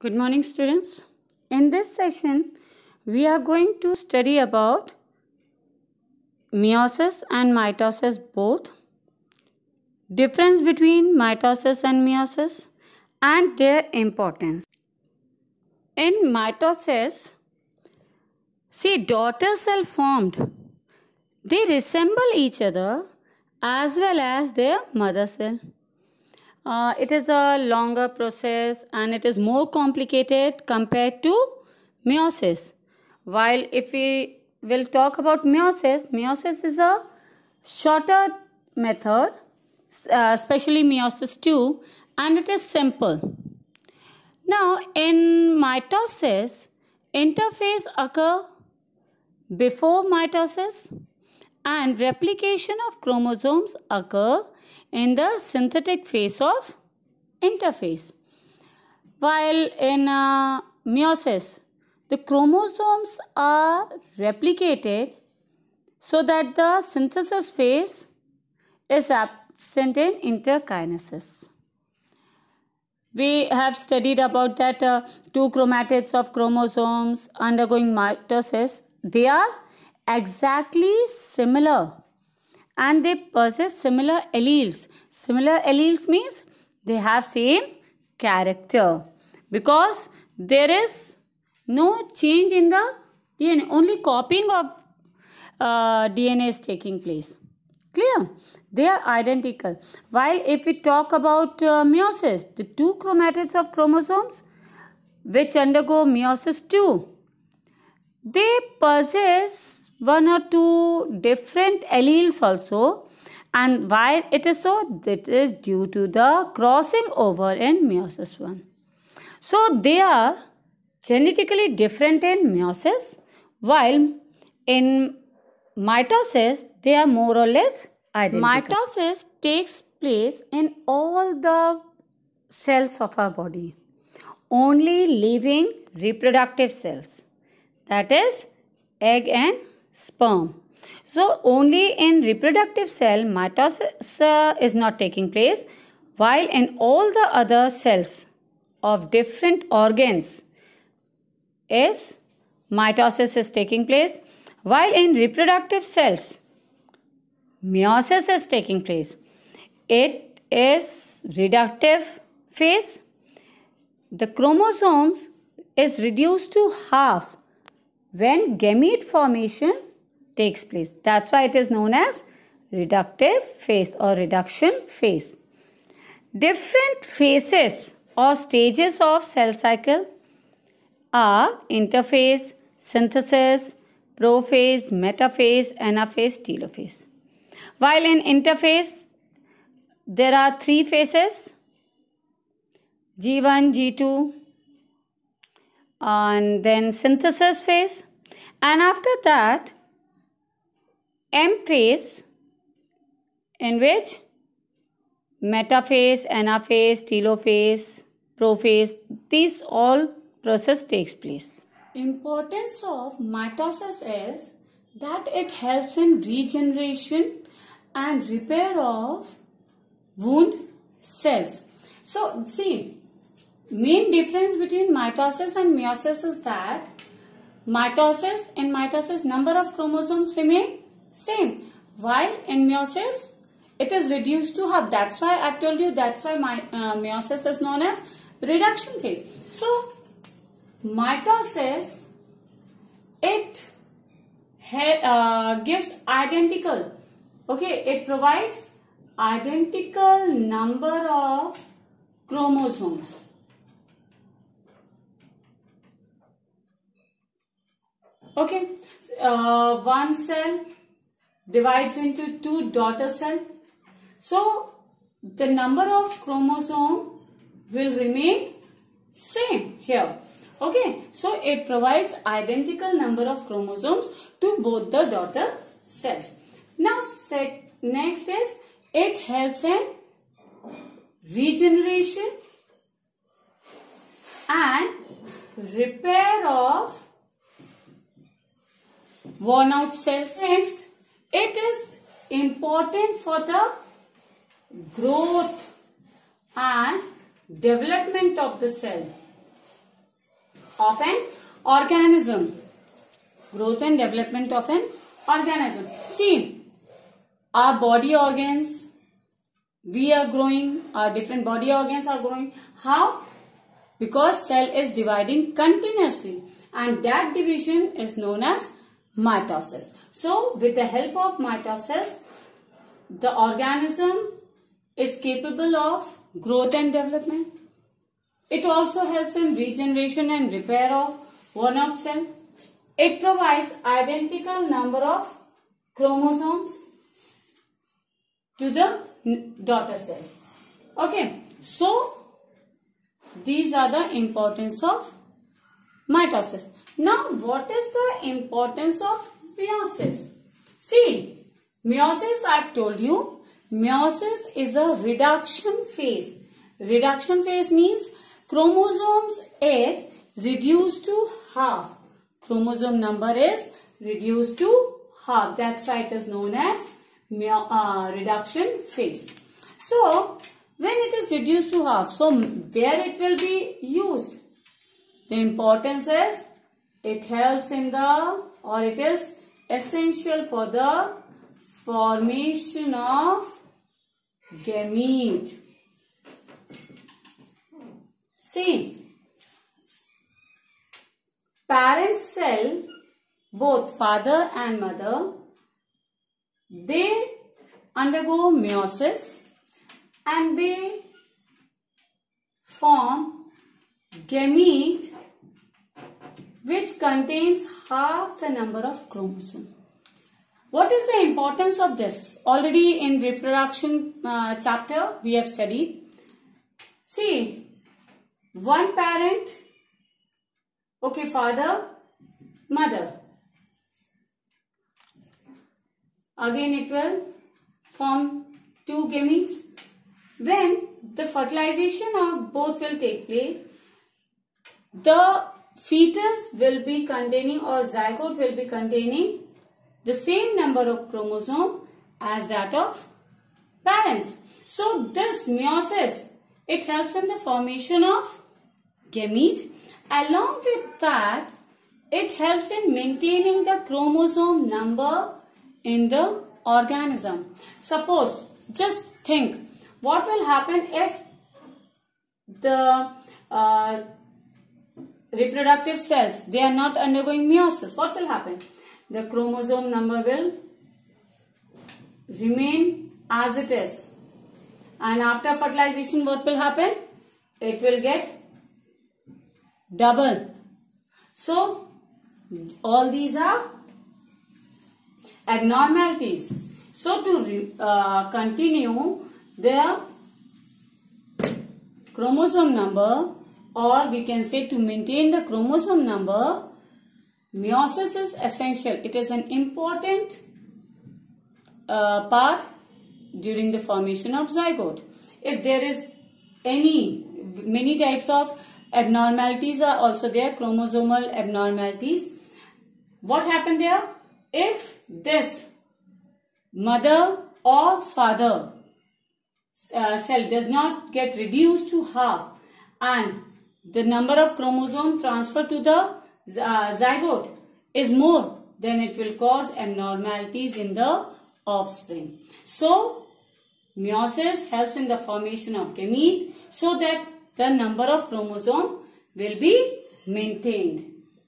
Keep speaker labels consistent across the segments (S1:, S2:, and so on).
S1: Good morning, students. In this session, we are going to study about meiosis and mitosis both, difference between mitosis and meiosis, and their importance. In mitosis, see, daughter cell formed. They resemble each other as well as their mother cell. It is a longer process and it is more complicated compared to meiosis. While if we will talk about meiosis is a shorter method, especially meiosis 2, and it is simple. Now, in mitosis, interphase occur before mitosis and replication of chromosomes occur in the synthetic phase of interphase. While in meiosis, the chromosomes are replicated so that the synthesis phase is absent in interkinesis. We have studied about that two chromatids of chromosomes undergoing mitosis. They are exactly similar and they possess similar alleles. Similar alleles means they have same character because there is no change in the DNA. Only copying of DNA is taking place. Clear? They are identical. While if we talk about meiosis, the two chromatids of chromosomes which undergo meiosis 2, they possess one or two different alleles also, and why it is so? It is due to the crossing over in meiosis 1. So they are genetically different in meiosis, while in mitosis they are more or less identical. Mitosis takes place in all the cells of our body, only leaving reproductive cells, that is egg and sperm. So only in reproductive cell mitosis is not taking place, while in all the other cells of different organs is mitosis is taking place, while in reproductive cells meiosis is taking place. It is reductive phase. The chromosomes is reduced to half when gamete formation takes place. That's why it is known as reductive phase or reduction phase. Different phases or stages of cell cycle are interphase, synthesis, prophase, metaphase, anaphase, telophase. While in interphase, there are three phases, G1, G2, and then synthesis phase, and after that M phase, in which metaphase, anaphase, telophase, prophase, these all process takes place. Importance of mitosis is that it helps in regeneration and repair of wound cells. So see, main difference between mitosis and meiosis is that in mitosis number of chromosomes remain same, while in meiosis it is reduced to half. That's why I've told you, that's why meiosis is known as reduction phase. So mitosis, it gives identical, it provides identical number of chromosomes. One cell divides into two daughter cells. So the number of chromosome will remain same here. So it provides identical number of chromosomes to both the daughter cells. Now next is it helps in regeneration and repair of worn out cells. Next, it is important for the growth and development of the cell. of an organism. Growth and development of an organism. See, our body organs, we are growing, our different body organs are growing. How? Because cell is dividing continuously, and that division is known as mitosis. So, with the help of mitosis, the organism is capable of growth and development. It also helps in regeneration and repair of worn-out cell. It provides identical number of chromosomes to the daughter cells. Okay, so these are the importance of mitosis. Now, what is the importance of meiosis? See, meiosis, I've told you, meiosis is a reduction phase. Reduction phase means chromosomes is reduced to half. Chromosome number is reduced to half. That's why it is known as reduction phase. So, when it is reduced to half, so where it will be used? The importance is it helps in the, or it is essential for the formation of gamete. See, parent cell, both father and mother, they undergo meiosis and they form gamete which contains half the number of chromosomes. What is the importance of this? Already in reproduction chapter we have studied. See, one parent, okay, father, mother. Again it will form two gametes. When the fertilization of both will take place, the fetus will be containing, or zygote will be containing, the same number of chromosomes as that of parents. So this meiosis, it helps in the formation of gamete. Along with that, it helps in maintaining the chromosome number in the organism. Suppose, just think, what will happen if the reproductive cells, they are not undergoing meiosis? What will happen? The chromosome number will remain as it is. And after fertilization, what will happen? It will get double. So, all these are abnormalities. So, to continue the chromosome number, or we can say to maintain the chromosome number, meiosis is essential. It is an important part during the formation of zygote. If there is many types of abnormalities are also there, chromosomal abnormalities. What happened there? If this mother or father cell does not get reduced to half and the number of chromosome transferred to the zygote is more, then it will cause abnormalities in the offspring. So, meiosis helps in the formation of gamete so that the number of chromosome will be maintained.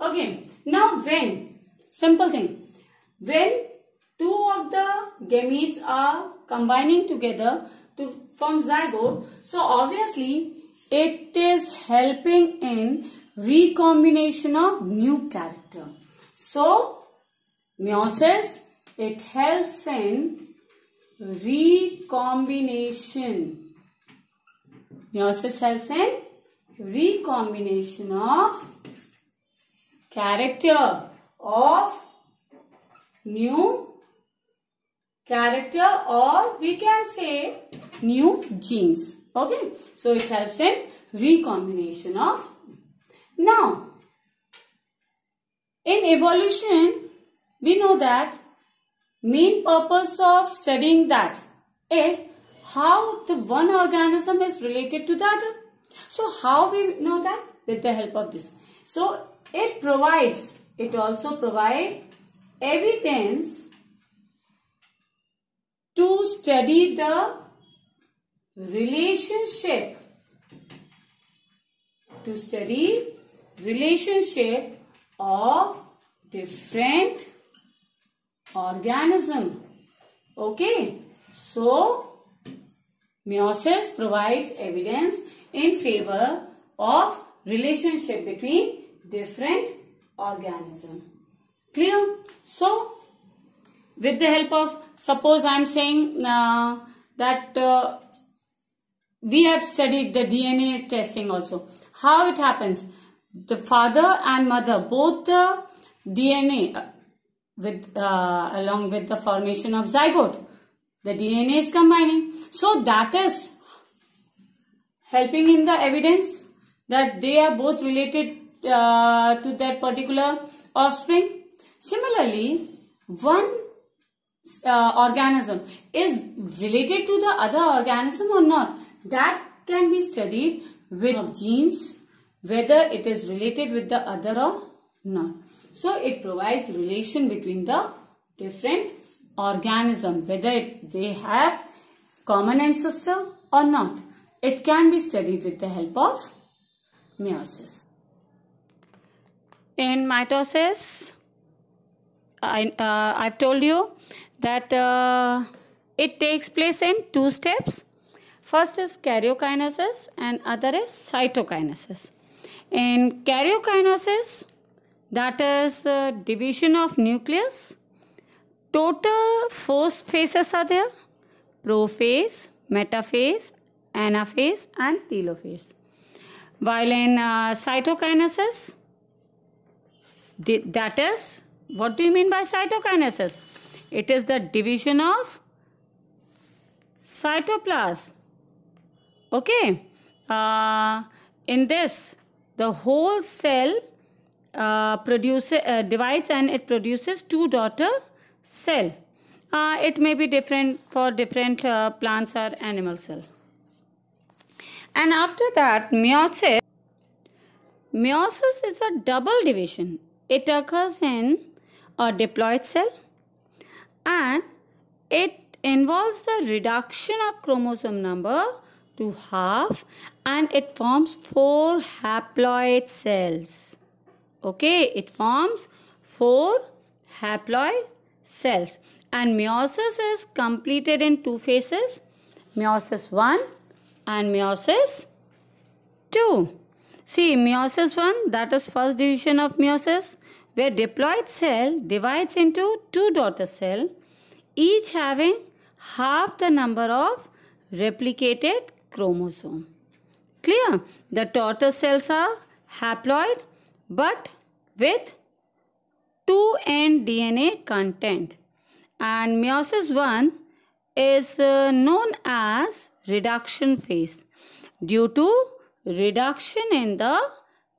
S1: Okay. Now, when, simple thing, when two of the gametes are combining together to form zygote, so obviously it is helping in recombination of new character. So, meiosis, it helps in recombination. Meiosis helps in recombination of character, of new character, or we can say new genes. Okay, so it helps in recombination of. Now, in evolution, we know that main purpose of studying that is how the one organism is related to the other. So, how we know that? With the help of this. So it also provides evidence to study the relationship of different organism. Okay, so meiosis provides evidence in favor of relationship between different organism. Clear? So with the help of, suppose I am saying that we have studied the DNA testing also. How it happens? The father and mother, both the DNA along with the formation of zygote, the DNA is combining. So that is helping in the evidence that they are both related to that particular offspring. Similarly, one organism is related to the other organism or not, that can be studied with genes, whether it is related with the other or not. So it provides relation between the different organisms, whether they have common ancestor or not. It can be studied with the help of meiosis. In mitosis, I've told you that it takes place in two steps. First is karyokinesis and other is cytokinesis. In karyokinesis, that is division of nucleus. Total 4 phases are there: prophase, metaphase, anaphase and telophase. While in cytokinesis, that is, what do you mean by cytokinesis? It is the division of cytoplasm. Okay. In this, the whole cell divides and it produces 2 daughter cell. It may be different for different plants or animal cell. And after that, meiosis is a double division. It occurs in a diploid cell and it involves the reduction of chromosome number to half and it forms 4 haploid cells. Okay, it forms 4 haploid cells. And meiosis is completed in 2 phases, meiosis 1 and meiosis 2. See, meiosis 1, that is first division of meiosis, where diploid cell divides into 2 daughter cells, each having half the number of replicated chromosome. Clear? The daughter cells are haploid but with 2N DNA content. And meiosis 1 is known as reduction phase due to reduction in the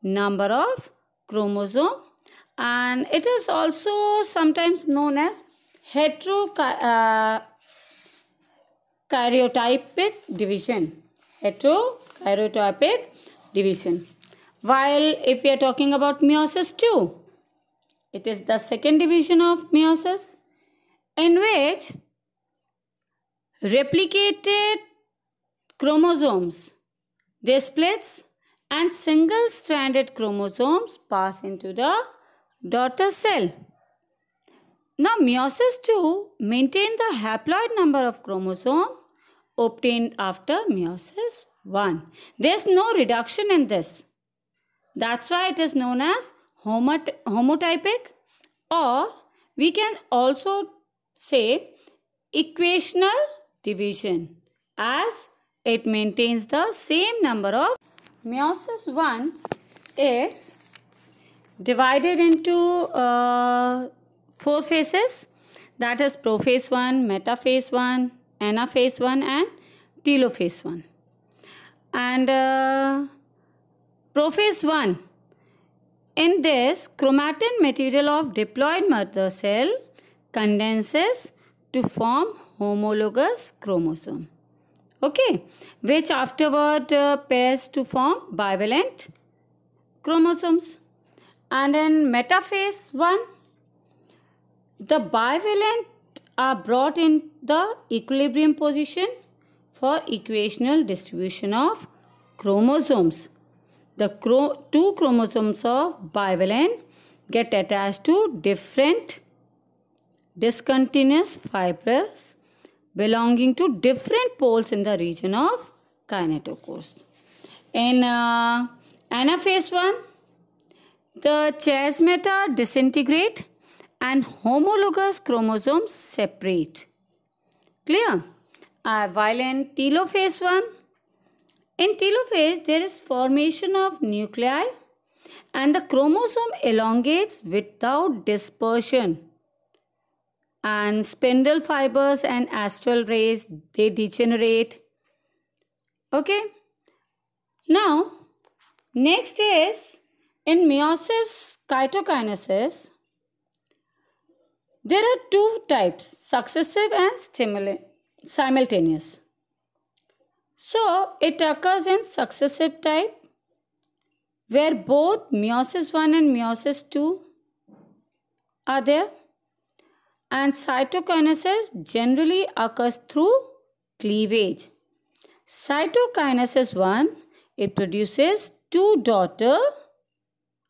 S1: number of chromosome, and it is also sometimes known as heterokaryotypic division. Heterokaryotypic division. While if we are talking about meiosis 2, it is the second division of meiosis in which replicated chromosomes, they splits and single-stranded chromosomes pass into the daughter cell. Now meiosis 2 maintains the haploid number of chromosome obtained after meiosis 1. There is no reduction in this. That's why it is known as homotypic, or we can also say equational division, as it maintains the same number of. Meiosis 1 is divided into 4 phases, that is prophase 1, metaphase 1, anaphase 1 and telophase 1. And prophase 1, in this, chromatin material of diploid mother cell condenses to form homologous chromosome. Okay, which afterward pairs to form bivalent chromosomes. And in metaphase 1, the bivalent are brought in the equilibrium position for equational distribution of chromosomes. The two chromosomes of bivalent get attached to different discontinuous fibers belonging to different poles in the region of kinetochores. In anaphase 1, the chiasmata disintegrate and homologous chromosomes separate. Clear? While in telophase 1, in telophase there is formation of nuclei and the chromosome elongates without dispersion. And spindle fibers and astral rays, they degenerate. Okay. Now, next is in meiosis cytokinesis, there are two types, successive and simultaneous. So, it occurs in successive type where both meiosis 1 and meiosis 2 are there. And cytokinesis generally occurs through cleavage. Cytokinesis 1, it produces two daughter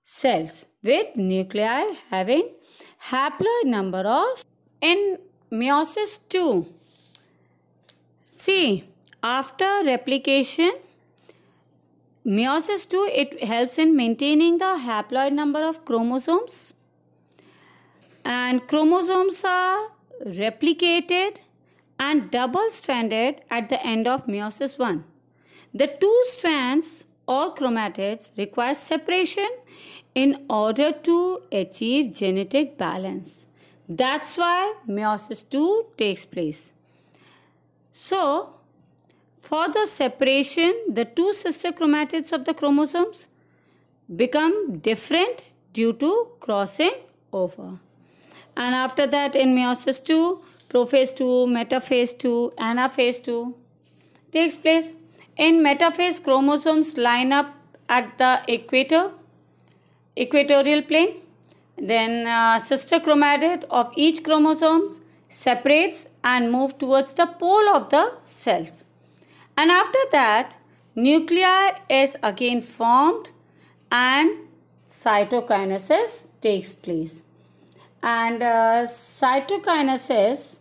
S1: cells with nuclei having haploid number of. In meiosis 2, see, after replication, meiosis 2, it helps in maintaining the haploid number of chromosomes. And chromosomes are replicated and double-stranded at the end of meiosis 1. The two strands or chromatids require separation in order to achieve genetic balance. That's why meiosis 2 takes place. So, for the separation, the two sister chromatids of the chromosomes become different due to crossing over. And after that, in meiosis 2, prophase 2, metaphase 2, anaphase 2 takes place. In metaphase, chromosomes line up at the equatorial plane. Then sister chromatid of each chromosome separates and moves towards the pole of the cells. And after that, nuclei is again formed and cytokinesis takes place. And cytokinesis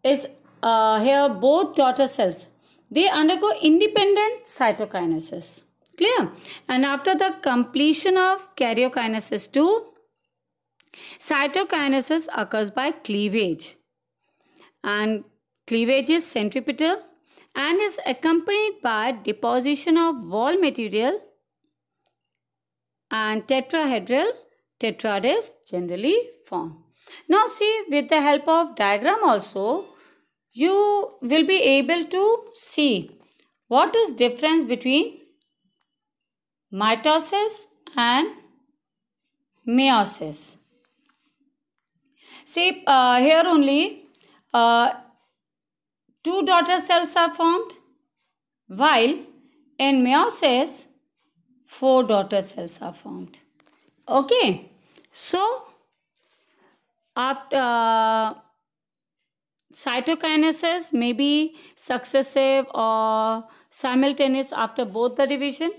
S1: is here both daughter cells, they undergo independent cytokinesis. Clear? And after the completion of karyokinesis 2, cytokinesis occurs by cleavage. And cleavage is centripetal and is accompanied by deposition of wall material and tetrahedral tetrad is generally formed. Now see, with the help of diagram also, you will be able to see what is difference between mitosis and meiosis. See, here only two daughter cells are formed, while in meiosis 4 daughter cells are formed. Okay, so after cytokinesis may be successive or simultaneous after both the division,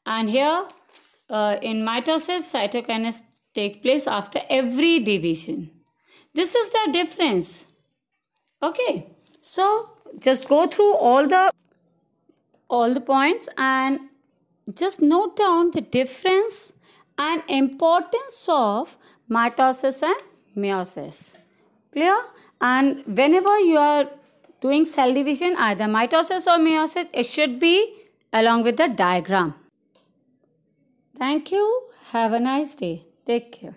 S1: and here in mitosis cytokinesis take place after every division. This is the difference. Okay, so just go through all the points and just note down the difference and importance of mitosis and meiosis. Clear? And whenever you are doing cell division, either mitosis or meiosis, it should be along with the diagram. Thank you. Have a nice day. Take care.